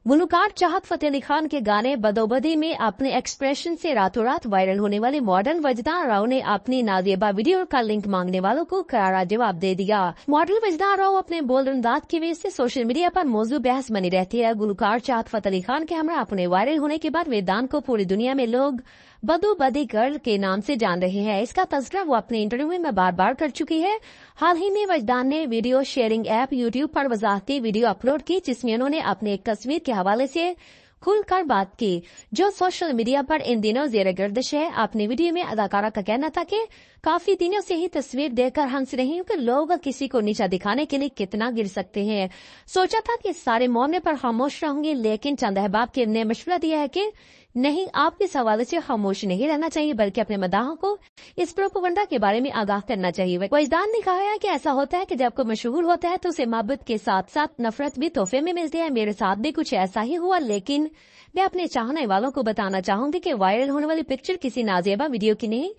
गुलकार चाहत फतेह अली खान के गाने बदोबदी में अपने एक्सप्रेशन से रातों रात वायरल होने वाले मॉडल वजदा राव ने अपनी नाजेबा वीडियो का लिंक मांगने वालों को करारा जवाब दे दिया। मॉडल वजदा राव अपने बोल्ड अंदाज की वजह से सोशल मीडिया पर मौजूद बहस बनी रहती है। गुलकार चाहत फतेह अली खान के हमरा अपने वायरल होने के बाद वेदान को पूरी दुनिया में लोग बदोबदी गर्ल के नाम से जान रहे हैं। इसका तज़किरा वो अपने इंटरव्यू में बार बार कर चुकी है। हाल ही में वजदान ने वीडियो शेयरिंग ऐप यूट्यूब पर वजाहती वीडियो अपलोड की, जिसमें उन्होंने अपने एक तस्वीर के हवाले से खुलकर बात की जो सोशल मीडिया पर इन दिनों ज़ेर गर्दिश है। अपने वीडियो में अदाकारा का कहना था कि काफी दिनों से ही तस्वीर देखकर हंस रही हूँ कि लोग किसी को नीचा दिखाने के लिए कितना गिर सकते हैं। सोचा था कि सारे मामले पर खामोश रहूंगी, लेकिन चंद अहबाब के ने मशवरा दिया है कि नहीं, आप इस हवाले से खामोश नहीं रहना चाहिए, बल्कि अपने मदाहों को इस प्रोपेगेंडा के बारे में आगाह करना चाहिए। वजदान ने कहा है कि ऐसा होता है कि जब कोई मशहूर होता है तो उसे मोहब्बत के साथ साथ नफरत भी तोहफे में मिलती है। मेरे साथ भी कुछ ऐसा ही हुआ, लेकिन मैं अपने चाहने वालों को बताना चाहूंगी कि वायरल होने वाली पिक्चर किसी नाजेबा वीडियो की नहीं।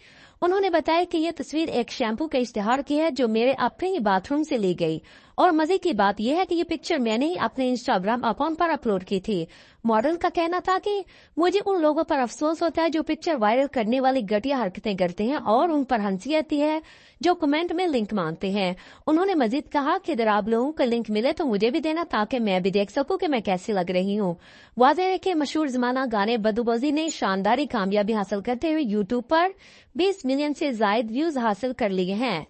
उन्होंने बताया कि यह तस्वीर एक शैम्पू के इश्तिहार की है जो मेरे अपने ही बाथरूम से ली गई, और मजे की बात यह है कि ये पिक्चर मैंने ही अपने इंस्टाग्राम अकाउंट पर अपलोड की थी। मॉडल का कहना था कि मुझे उन लोगों पर अफसोस होता है जो पिक्चर वायरल करने वाली घटिया हरकतें करते हैं और उन पर हंसी आती है जो कमेंट में लिंक मांगते हैं। उन्होंने मजीद कहा कि अगर आप लोगों को लिंक मिले तो मुझे भी देना, ताकि मैं भी देख सकूं कि मैं कैसी लग रही हूं। वाज़ेह है कि मशहूर जमाना गाने बदोबदी ने शानदार कामयाबी हासिल करते हुए यूट्यूब पर 20 मिलियन से ज्यादा व्यूज हासिल कर लिए हैं।